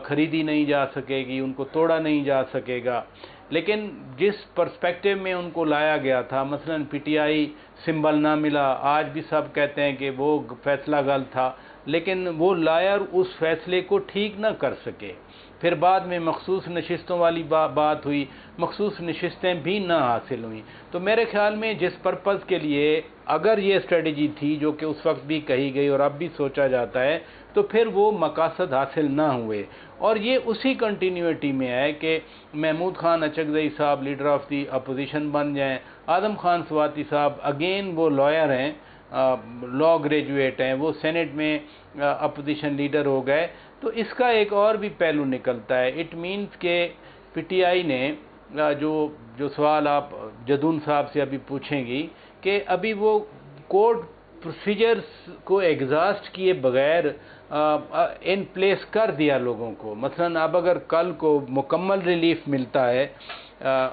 ख़रीदी नहीं जा सकेगी, उनको तोड़ा नहीं जा सकेगा। लेकिन जिस पर्सपेक्टिव में उनको लाया गया था, मसलन PTI सिंबल ना मिला, आज भी सब कहते हैं कि वो फैसला गलत था, लेकिन वो लायर उस फैसले को ठीक ना कर सके। फिर बाद में मखसूस नशिस्तों वाली बात हुई, मखसूस नशिस्तें भी ना हासिल हुई। तो मेरे ख्याल में जिस पर्पज़ के लिए अगर ये स्ट्रेटजी थी जो कि उस वक्त भी कही गई और अब भी सोचा जाता है, तो फिर वो मकासद हासिल ना हुए। और ये उसी कंटिन्यूटी में है कि महमूद खान अचकज़ई साहब लीडर ऑफ दी अपोजिशन बन जाएं, आदम खान स्वाति साहब अगेन वो लॉयर हैं, लॉ ग्रेजुएट हैं, वो सेनेट में अपोजिशन लीडर हो गए। तो इसका एक और भी पहलू निकलता है। इट मीन्स के PTI ने जो सवाल आप जदून साहब से अभी पूछेंगी कि अभी वो कोर्ट प्रोसीजर्स को एग्जॉस्ट किए बगैर इन प्लेस कर दिया लोगों को। मसलन अब अगर कल को मुकम्मल रिलीफ मिलता है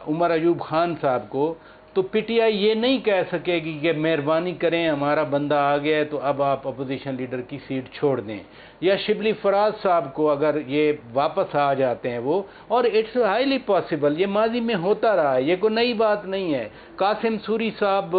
उमर अयूब खान साहब को, तो पीटीआई ये नहीं कह सकेगी कि मेहरबानी करें हमारा बंदा आ गया है तो अब आप अपोजिशन लीडर की सीट छोड़ दें, या शिबली फराज साहब को अगर ये वापस आ जाते हैं वो, और इट्स हाईली पॉसिबल, ये माजी में होता रहा है, ये कोई नई बात नहीं है। कासिम सूरी साहब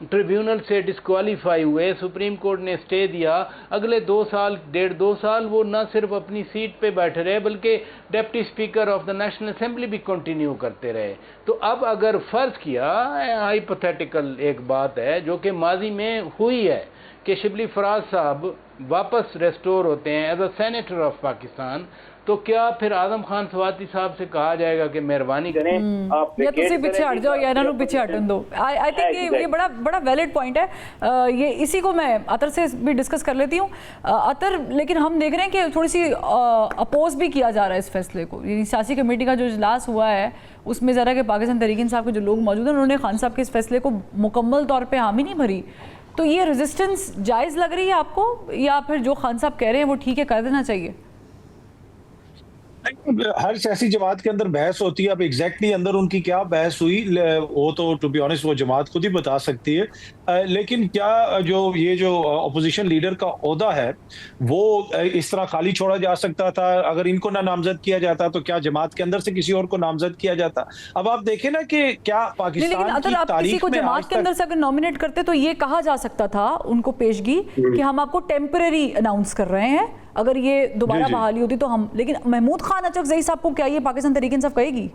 ट्रिब्यूनल से डिस्क्वालीफाई हुए, सुप्रीम कोर्ट ने स्टे दिया, अगले 2 साल 1.5-2 साल वो न सिर्फ अपनी सीट पे बैठे रहे बल्कि deputy speaker of the national assembly भी कंटिन्यू करते रहे। तो अब अगर फ़र्ज़ किया, हाइपोथेटिकल एक बात है जो कि माजी में हुई है कि शिबली फराज साहब वापस रेस्टोर होते हैं as a senator of Pakistan, तो क्या फिर आजम खान स्वाति साहब से कहा जाएगा कि मेहरबानी करें आप या तुसी पीछे हट जाओ या इन्होंने पीछे हटन दो? आई थिंक ये बड़ा वैलिड पॉइंट है। ये इसी को मैं अतर से भी डिस्कस कर लेती हूँ। अतर, लेकिन हम देख रहे हैं कि थोड़ी सी अपोज भी किया जा रहा है इस फैसले को। ये सियासी कमेटी का जो इजलास हुआ है उसमें ज़रा कि पाकिस्तान तहरीक इंसाफ के जो लोग मौजूद हैं उन्होंने खान साहब के इस फैसले को मुकम्मल तौर पर हामी नहीं भरी। तो ये रेजिस्टेंस जायज़ लग रही है आपको, या फिर जो खान साहब कह रहे हैं वो ठीक है, कर देना चाहिए? हर सियासी जमात के अंदर बहस होती है। अब एग्जैक्टली अंदर उनकी क्या बहस हुई वो तो टू बी ऑनेस्ट वो जमात खुद ही बता सकती है। लेकिन क्या ये जो अपोजिशन लीडर का ओहदा है वो इस तरह खाली छोड़ा जा सकता था? अगर इनको ना नामजद किया जाता तो क्या जमात के अंदर से किसी और को नामजद किया जाता? अब आप देखें ना कि क्या पाकिस्तान की तारीख में जमात के अंदर से अगर नॉमिनेट करते तो ये कहा जा सकता था उनको पेशगी कि हम आपको टेम्परेरी अनाउंस कर रहे हैं, अगर ये दोबारा बहाली होती तो हम। लेकिन महमूद खान अचकज़ई साहब को क्या ये पाकिस्तान तहरीक इंसाफ कहेगी?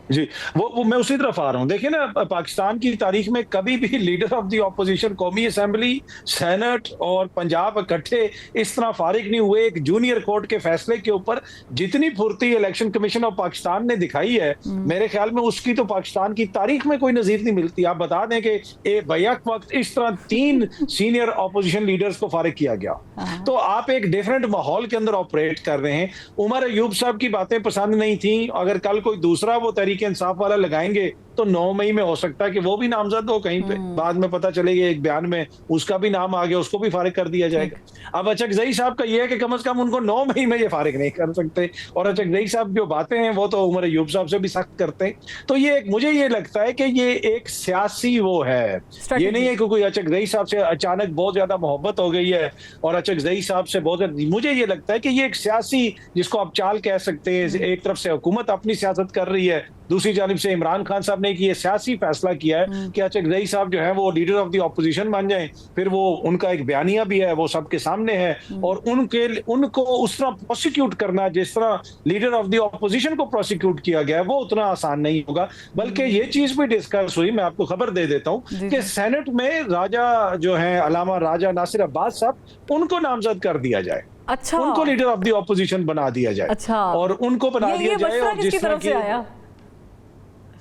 जी, वो मैं उसी तरफ आ रहा हूँ। देखिए ना, पाकिस्तान की तारीख में कभी भी लीडर ऑफ द ऑपोजिशन, कौमी असेंबली, सेनेट और पंजाब इकट्ठे इस तरह फारिग नहीं हुए एक जूनियर कोर्ट के फैसले के ऊपर। जितनी फुर्ती इलेक्शन कमीशन ऑफ पाकिस्तान ने दिखाई है, मेरे ख्याल में उसकी तो पाकिस्तान की तारीख में कोई नजीर नहीं मिलती। आप बता दें कि बैक वक्त इस तरह 3 सीनियर ऑपोजिशन लीडर्स को फारिग किया गया। तो आप एक डिफरेंट माहौल के अंदर ऑपरेट कर रहे हैं। उमर अयूब साहब की बातें पसंद नहीं थी, अगर कल कोई दूसरा वो तहरीक इंसाफ वाला लगाएंगे तो 9 मई में हो सकता है कि वो भी नामजद हो कहीं पे। बाद में पता चलेगा एक बयान में उसका भी नाम आ गया, उसको भी फारिग कर दिया जाएगा। अब अचकज़ई साहब का ये है कि कम से कम उनको 9 मई में ये फारिग नहीं कर सकते, और अचकज़ई साहब जो बातें हैं वो तो उमर अयूब साहब से भी सख्त करते हैं। तो ये मुझे ये लगता है कि ये एक सियासी वो है, ये नहीं है कि कोई अचकज़ई साहब से अचानक बहुत ज्यादा मोहब्बत हो गई है और अचकज़ई साहब से बहुत ज्यादा। मुझे ये लगता है कि ये एक सियासी, जिसको आप चाल कह सकते हैं, एक तरफ से हुकूमत अपनी सियासत कर रही है, दूसरी जानिब से इमरान खान साहब ने ये सियासी फैसला किया है कि अचकज़ई साहब जो है वो लीडर ऑफ द ऑपोजिशन बन जाएं। फिर वो उनका एक बयानिया भी है, वो सबके सामने है, और उनको उस तरह प्रोसिक्यूट करना जिस तरह लीडर ऑफ द ऑपोजिशन को प्रोसिक्यूट किया गया है वो उतना आसान नहीं होगा। बल्कि ये चीज भी डिस्कस हुई, मैं आपको खबर दे देता हूँ कि सेनेट में राजा जो है अलामा राजा नासिर अब्बास साहब, उनको नामजद कर दिया जाए। अच्छा, उनको लीडर ऑफ द ऑपोजिशन बना दिया जाए। अच्छा, और उनको बना दिया जाए। और जिस तरह की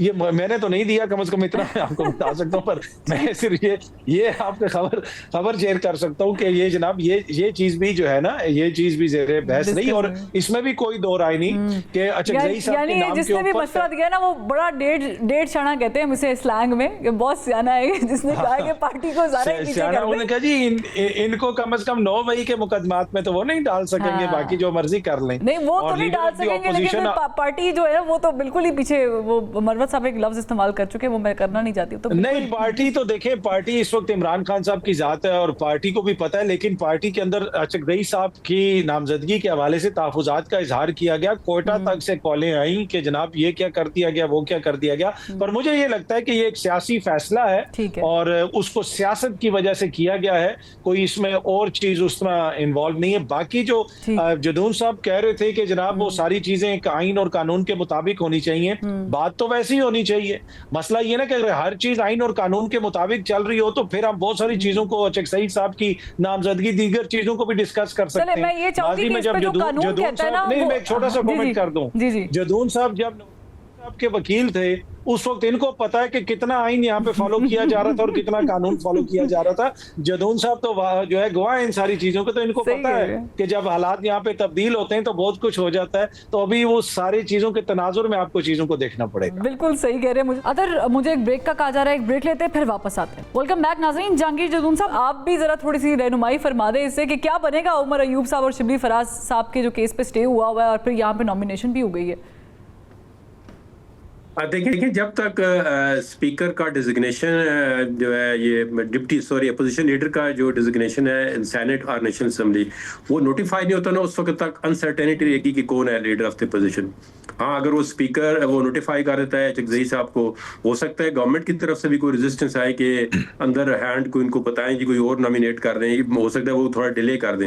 ये मैंने तो नहीं दिया, कम से कम इतना मैं आपको बता सकता हूँ, पर मैं सिर्फ ये आपको खबर शेयर कर सकता हूँ कि ये जनाब ये चीज भी जो है ना, ये चीज भी ज़ेरे बहस नहीं, और इसमें भी कोई दो राय नहीं कि अचकज़ई साहब के नाम के जिसने भी मशवरा दिया ना वो बड़ा डेढ़ शाना कहते हैं मुझे स्लैंग में, कि बहुत सियाना है जिसने कहा कि पार्टी को ज़रा पीछे कर दें। उन्होंने कहा जी इनको कम से कम 9 मई के मुकदमात में तो वो नहीं डाल सकेंगे, बाकी जो मर्जी कर लें। नहीं, वो तो नहीं डाल सकेंगे, लेकिन पार्टी जो है वो तो बिल्कुल ही पीछे, वो मरवत साहब एक लफ्ज इस्तेमाल कर चुके हैं, वो मैं करना नहीं चाहती हूँ। तो नहीं, पार्टी तो देखें, पार्टी इस वक्त इमरान खान साहब की जात है और पार्टी को भी पता है, लेकिन पार्टी के अंदर अचकज़ई साहब की नामजदगी के हवाले से तहफ़्फ़ुज़ात का इजहार किया गया। कोयटा तक से कॉलें आई कि जनाब ये क्या कर दिया गया, वो क्या कर दिया गया। पर मुझे ये लगता है कि ये एक सियासी फैसला है और उसको सियासत की वजह से किया गया है, कोई इसमें और चीज उस तरह इन्वॉल्व नहीं है। बाकी जो जदून साहब कह रहे थे कि जनाब वो सारी चीजें आइन और कानून के मुताबिक होनी चाहिए, बात तो वैसी ही होनी चाहिए। मसला ये ना कि अगर हर चीज आइन और कानून के मुताबिक चल रही हो तो फिर हम बहुत सारी चीजों को, अचकज़ई साहब की नामजदगी, दीगर चीजों को भी डिस्कस कर सकते हैं। मैं ये चाहूंगी कि इस पे जो कानून कहता है ना, नहीं, मैं एक छोटा सा कमेंट कर दूं। जदून साहब जब आपके वकील थे उस वक्त इनको पता है कि कितना आइन यहाँ पे फॉलो किया जा रहा था और कितना कानून फॉलो किया जा रहा था। जदून साहब तो जो है गवाह इन सारी चीजों के, तो इनको सही पता कह है रहे हैं। कि जब हालात यहाँ पे तब्दील होते हैं तो बहुत कुछ हो जाता है। तो अभी वो सारी चीजों के तनाजुर में आपको चीजों को देखना पड़ेगा। बिल्कुल सही कह रहे हैं। मुझे एक ब्रेक का कहा जा रहा है, एक ब्रेक लेते हैं फिर वापस आते हैं। वेलकम बैक नाज़रीन। जहांगीर जदून साहब, आप भी जरा थोड़ी सी रहनुमाई फरमा दें इससे कि क्या बनेगा उमर अयूब साहब और शिबली फराज साहब के जो केस पे स्टे हुआ है और फिर यहाँ पे नॉमिनेशन भी हो गई है। देखिए, जब तक स्पीकर का डिजिग्नेशन जो है, ये अपोजिशन लीडर का जो डिजिग्नेशन है सेनेट और नेशनल असेंबली, वो नोटिफाई नहीं होता ना, उस वक्त तक अनसर्टेनिटी रहेगी कि कौन है लीडर ऑफ द अपोजिशन। हाँ, अगर वो स्पीकर वो नोटिफाई कर देता है चकजई साहब को, हो सकता है गवर्नमेंट की तरफ से भी कोई रेजिस्टेंस आए कि अंदर हैंड को इनको बताएं कि कोई और नॉमिनेट कर दें, हो सकता है वो थोड़ा डिले कर दें।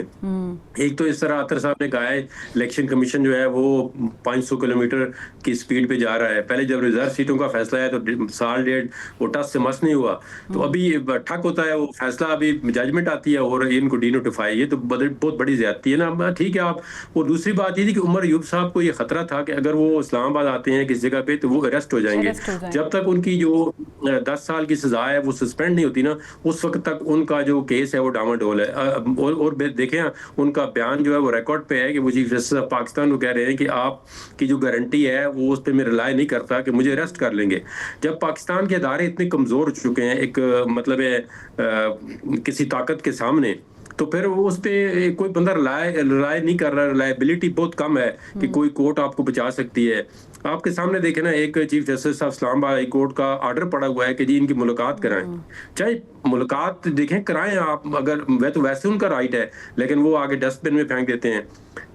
एक तो इस तरह अतर साहब ने कहा है इलेक्शन कमीशन जो है वो 500 किलोमीटर की स्पीड पे जा रहा है। पहले जब रिजर्व सीटों का फैसला है तो साल डेढ़ वो टस से मस नहीं हुआ, तो अभी ठक होता है वो फैसला, अभी जजमेंट आती है और इनको डीनोटिफाई, ये तो बहुत बड़ी ज्यादती है ना। ठीक है आप। और दूसरी बात ये थी कि उमर अयूब साहब को ये खतरा था कि अगर वो इस्लामाबाद आते हैं किस जगह पे तो वो अरेस्ट हो जाएंगे। जब तक उनकी जो 10 साल की सजा है वो सस्पेंड नहीं होती ना, उस वक्त तक उनका जो केस है वो डामाडोल है। और देखें उनका बयान जो है वो रिकॉर्ड पे है कि वो चीफ जस्टिस ऑफ पाकिस्तान को कह रहे हैं कि आपकी जो गारंटी है वो उस पर मैं रिलाई नहीं करता कि मुझे अरेस्ट कर लेंगे। जब पाकिस्तान के अदारे इतने कमजोर हो चुके हैं एक मतलब है किसी ताकत के सामने, तो फिर वो उस पे कोई बंदा रिलाय नहीं कर रहा, रिलायबिलिटी बहुत कम है कि कोई कोर्ट आपको बचा सकती है। आपके सामने देखे ना, एक chief justice of Islamabad high court का ऑर्डर पड़ा हुआ है कि जी इनकी मुलाकात कराएं। चाहे मुलाकात देखें कराएं आप, अगर वह तो वैसे उनका राइट है, लेकिन वो आगे डस्टबिन में फेंक देते हैं।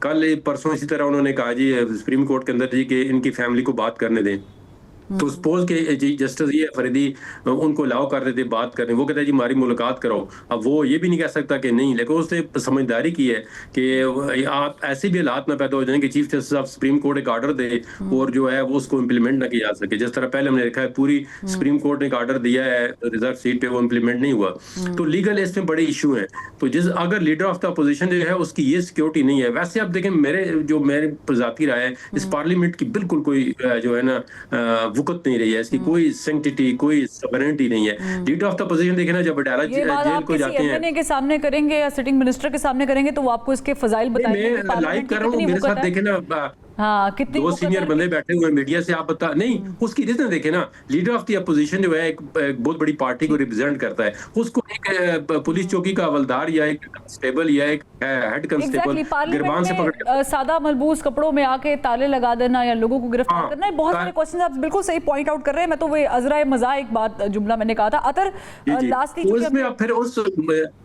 कल परसों इसी तरह उन्होंने कहा जी सुप्रीम कोर्ट के अंदर जी कि इनकी फैमिली को बात करने दें, तो सपोज के जी जस्टिस ये फरीदी उनको अलाउ कर रहे थे बात करने, वो कहते हैं जी हमारी मुलाकात कराओ। अब वो ये भी नहीं कह सकता कि नहीं, लेकिन उसने समझदारी की है कि आप ऐसे भी हालात ना पैदा हो जाएं कि chief justice of supreme court एक ऑर्डर दे और जो है वो उसको इम्प्लीमेंट ना किया जा सके। जिस तरह पहले हमने देखा है पूरी सुप्रीम कोर्ट ने एक ऑर्डर दिया है रिजर्व सीट पे, वो इम्प्लीमेंट नहीं हुआ। तो लीगल इसमें बड़े इशू हैं। तो अगर लीडर ऑफ द अपोजिशन जो है उसकी ये सिक्योरिटी नहीं है। वैसे आप देखें मेरे जाती राय है, इस पार्लियामेंट की बिल्कुल कोई जो है ना वुकत नहीं रही है, इसकी कोई सैंक्टिटी कोई सॉवरेनिटी नहीं है। लीडर ऑफ द अपोजिशन देखे ना, जब अडाला जेल को जाते हैं, एमएनए के सामने करेंगे या सिटिंग मिनिस्टर के सामने करेंगे तो वो आपको इसके फजाइल बताएंगे। मैं लाइव कर रहा हूँ, मेरे साथ देखे ना हाँ, कितनी दो सीनियर बंदे बैठे हुए मीडिया से, आप बता नहीं उसकी रीजन देखे ना, लीडर ऑफ द अपोजिशन जो है एक बहुत बड़ी पार्टी को रिप्रेजेंट करता है, उसको एक पुलिस चौकी का हवलदार या एक कांस्टेबल या एक हेड कांस्टेबल गिरबान से पकड़ सादा मलबूस कपड़ों में आके ताले लगा देना या लोगों को गिरफ्तार करना है। बहुत सारे क्वेश्चन आप बिल्कुल सही पॉइंट आउट कर रहे हैं। मैं तो वो अजरा मज़ाक एक बात जुमला मैंने कहा था अतर लास्टली, उसमें अब फिर उस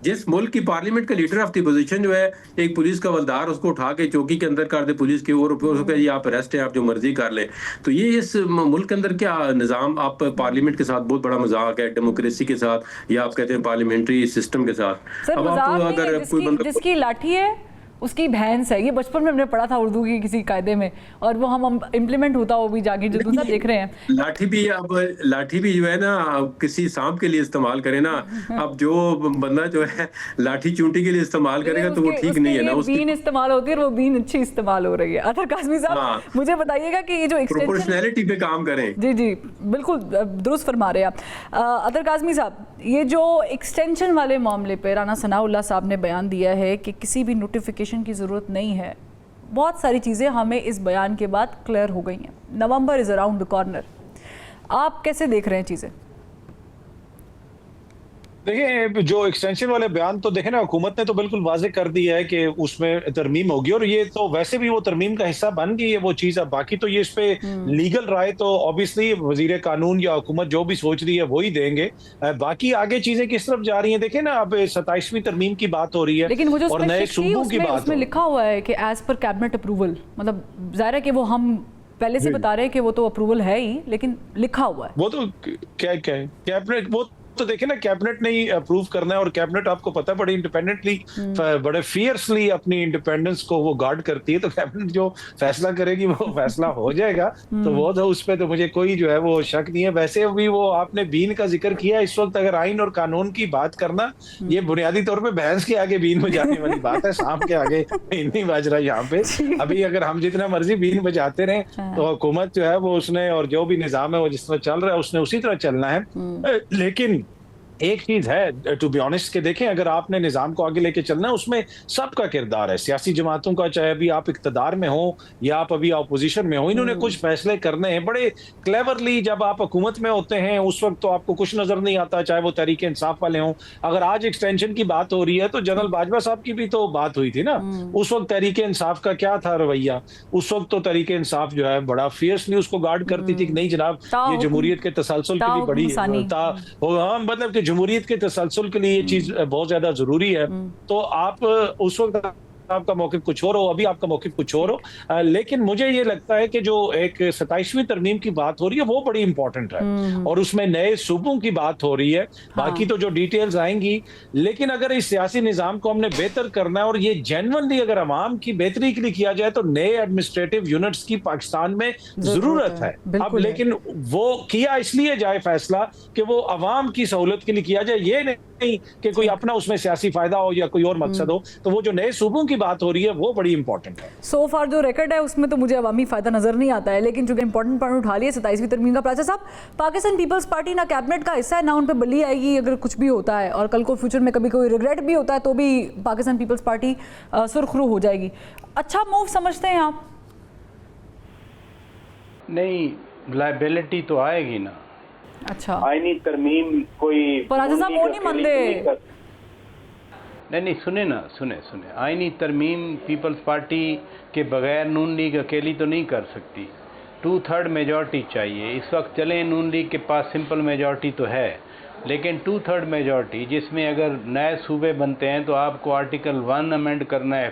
जिस मुल्क की पार्लियामेंट का लीडर ऑफ द अपोजिशन जो है एक पुलिस का हवलदार उसको उठा के चौकी के अंदर कर दे पुलिस के, और ये आप अरेस्ट है, आप जो मर्जी कर ले। तो ये इस मुल्क के अंदर क्या निजाम, आप पार्लियामेंट के साथ बहुत बड़ा मजाक है, डेमोक्रेसी के साथ या आप कहते हैं पार्लियामेंट्री सिस्टम के साथ। अब आप अगर कोई बंदा जिसकी लाठी है उसकी भैंस है, ये बचपन में हमने पढ़ा था उर्दू की किसी कायदे में, और वो हम इम्प्लीमेंट होता वो भी जहांगीर जदून साहब देख रहे हैं। लाठी भी जो है ना किसी सांप के लिए इस्तेमाल करे ना, अब जो बंदा जो है लाठी चूंटी के लिए इस्तेमाल करेगा तो वो ठीक नहीं है ना, उसकी बीन इस्तेमाल होती है और वो बीन अच्छी इस्तेमाल हो रही है। अतर काज़मी साहब मुझे बताइएगा कि ये जो प्रोपोर्शनैलिटी पे काम करें। जी बिल्कुल दुरुस्त फरमा रहे हैं आप। अतर काज़मी साहब, ये जो एक्सटेंशन वाले मामले पे राना सनाउल्लाह साहब ने बयान दिया है कि किसी भी नोटिफिकेशन की ज़रूरत नहीं है, बहुत सारी चीज़ें हमें इस बयान के बाद क्लियर हो गई हैं। नवंबर इज़ अराउंड द कॉर्नर, आप कैसे देख रहे हैं चीज़ें? देखिए जो एक्सटेंशन वाले बयान तो देखे ना, हुकूमत ने तो बिल्कुल वाजे कर दिया है कि उसमें तरमीम होगी, और ये तो वैसे भी वो तरमीम का हिस्सा बन गई है वो चीज़। अब बाकी तो ये इस पे लीगल राय तो ऑब्वियसली वजीर कानून या हुकूमत जो भी सोच रही है वही देंगे। बाकी आगे चीजें किस तरफ जा रही हैं देखें ना, अब 27वीं तरमीम की बात हो रही है, लेकिन वो जो और नए सूबों की बात उसमें लिखा हुआ है कि एज पर कैबिनेट अप्रूवल, मतलब जाहिर है कि वो हम पहले से बता रहे हैं कि वो तो अप्रूवल है ही, लेकिन लिखा हुआ है वो तो क्या कैबिनेट, वो तो देखिए ना, कैबिनेट ने ही अप्रूव करना है, और कैबिनेट आपको पता है बड़े इंडिपेंडेंटली, बड़े फियर्सली अपनी इंडिपेंडेंस को वो गार्ड करती है। तो कैबिनेट जो फैसला करेगी वो फैसला हो जाएगा। तो वो तो उस पे तो मुझे कोई जो है वो शक नहीं है। वैसे अभी वो आपने बीन का जिक्र किया, इस वक्त अगर आइन और कानून की बात करना, ये बुनियादी तौर पे भैंस के आगे बीन बजाने वाली बात है, सांप के आगे बीन नहीं बज रहा यहाँ पे। अभी अगर हम जितना मर्जी बीन बजाते रहे तो हुकूमत जो है वो उसने, और जो भी निजाम है वो जिस तरह चल रहा है उसने उसी तरह चलना है। लेकिन एक चीज है, टू बी ऑनेस्ट, के देखें, अगर आपने निजाम को आगे लेके चलना है उसमें सबका किरदार है, सियासी जमातों का, चाहे अभी आप इक्तदार में हो या आप अभी अपोजिशन में हो, इन्होंने कुछ फैसले करने हैं बड़े क्लेवरली। जब आप हुकूमत में होते हैं उस वक्त तो आपको कुछ नजर नहीं आता, चाहे वो तहरीक इंसाफ वाले हों। अगर आज एक्सटेंशन की बात हो रही है तो जनरल बाजवा साहब की भी तो बात हुई थी ना, उस वक्त तहरीक इंसाफ का क्या था रवैया? उस वक्त तो तहरीक इंसाफ जो है बड़ा फियर्सली उसको गार्ड करती थी कि नहीं जनाब, ये जमहूरियत के तसलसल के लिए बड़ी, मतलब कि जमहूरियत के तसलसल के लिए ये चीज बहुत ज्यादा जरूरी है। तो आप उस वक्त आपका मौक़िफ़ कुछ और हो, अभी आपका मौक़िफ़ कुछ और हो। लेकिन मुझे ये लगता है कि जो एक 27वीं तरमीम की बात हो रही है वो बड़ी इंपॉर्टेंट है, और उसमें नए सूबों की बात हो रही है। बाकी तो जो डिटेल्स आएंगी, लेकिन अगर इस सियासी निज़ाम को हमने बेहतर करना है और ये जेन्युइनली अगर अवाम की बेहतरी के लिए किया जाए तो नए एडमिनिस्ट्रेटिव यूनिट्स की पाकिस्तान में जरूरत है। अब लेकिन वो किया इसलिए जाए फैसला कि वो अवाम की सहूलत के लिए किया जाए, ये नहीं कि कोई अपना उसमें सियासी फायदा हो या कोई और मकसद हो। तो वो जो नए सूबों की बात हो रही है वो बड़ी इंपॉर्टेंट है। सो फार जो रिकॉर्ड है उसमें तो मुझे अवामी फायदा नजर नहीं आता है, लेकिन चूंकि इंपॉर्टेंट पॉइंट उठा लिया 27वीं तरमीम का प्रोसेस। अब पाकिस्तान पीपल्स पार्टी ना कैबिनेट का हिस्सा है ना उन पर बली आएगी अगर कुछ भी होता है, और कल को फ्यूचर में कभी कोई रिग्रेट भी होता है तो भी पाकिस्तान पीपल्स पार्टी सुरखरू हो जाएगी। अच्छा मूव समझते हैं आप? नहीं, लायबिलिटी तो आएगी ना। अच्छा, आईनी तरमीम कोई पर राजा साहब वो नहीं मानते। नहीं, सुने, आईनी तरमीम पीपल्स पार्टी के बगैर नून लीग अकेली तो नहीं कर सकती। 2/3 मेजॉरिटी चाहिए। इस वक्त चलें, नून लीग के पास सिंपल मेजॉरिटी तो है, लेकिन 2/3 मेजॉरिटी जिसमें अगर नए सूबे बनते हैं तो आपको आर्टिकल 1 अमेंड करना है,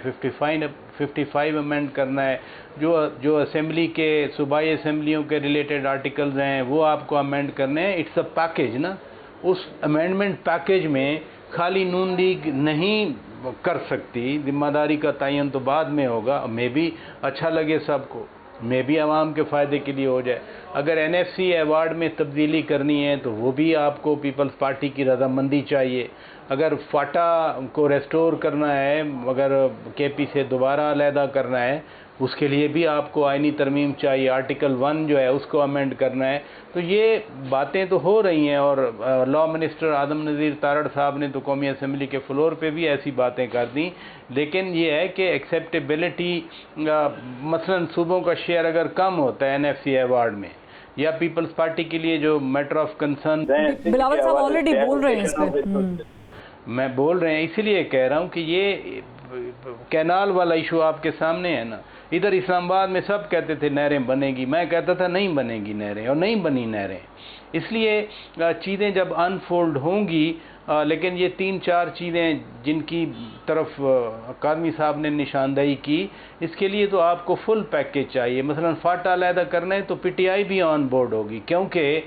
55 अमेंड करना है, जो असेंबली के सूबाई असेंबलियों के रिलेटेड आर्टिकल्स हैं वो आपको अमेंड करने हैं। इट्स अ पैकेज ना। उस अमेंडमेंट पैकेज में खाली नून लीग नहीं कर सकती, जिम्मेदारी का तयन तो बाद में होगा। मे भी अच्छा लगे सबको, मे भी आवाम के फ़ायदे के लिए हो जाए। अगर NFC अवार्ड में तब्दीली करनी है तो वो भी आपको पीपल्स पार्टी की रजामंदी चाहिए। अगर फाटा को रेस्टोर करना है, अगर KP से दोबारा अलहदा करना है, उसके लिए भी आपको आईनी तरमीम चाहिए। आर्टिकल 1 जो है उसको अमेंड करना है। तो ये बातें तो हो रही हैं, और लॉ मिनिस्टर आदम नज़ीर तारड़ साहब ने तो कौमी असम्बली के फ्लोर पे भी ऐसी बातें कर दी। लेकिन ये है कि एक्सेप्टेबिलिटी, मसलन सूबों का शेयर अगर कम होता है NFC अवार्ड में, या पीपल्स पार्टी के लिए जो मैटर ऑफ कंसर्न, बिलावल साहब ऑलरेडी बोल रहे हैं इस पर, मैं बोल रहे हैं, इसीलिए कह रहा हूँ कि ये कैनाल वाला इशू आपके सामने है ना। इधर इस्लामाबाद में सब कहते थे नहरें बनेगी, मैं कहता था नहीं बनेगी नहरें, और नहीं बनी नहरें। इसलिए चीज़ें जब अनफोल्ड होंगी, लेकिन ये 3-4 चीज़ें जिनकी तरफ कादमी साहब ने निशानदेही की, इसके लिए तो आपको फुल पैकेज चाहिए। मसलन फाटा अलहदा करना है तो PTI भी ऑन बोर्ड होगी, क्योंकि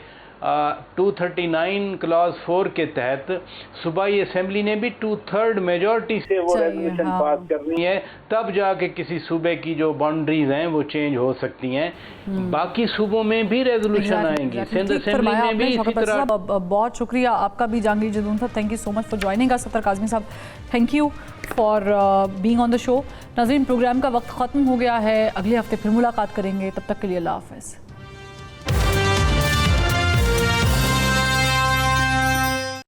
239 क्लॉज 4 के तहत सूबाई असेंबली ने भी 2/3 मेजॉरिटी से वो रेजोल्यूशन पास करनी है, तब जाके किसी सूबे की जो बाउंड्रीज हैं वो चेंज हो सकती हैं। बाकी सूबों में भी रेजोल्यूशन आएंगी, सिंध असेंबली में भी इसी तरह। बहुत शुक्रिया आपका भी जहांगीर जदून साहब, thank you so much for joining us. सत्तर काज़मी साहब, thank you for being on the show. नाज़रीन, प्रोग्राम का वक्त ख़त्म हो गया है, अगले हफ्ते फिर मुलाकात करेंगे, तब तक के लिए अल्लाह हाफ़िज़।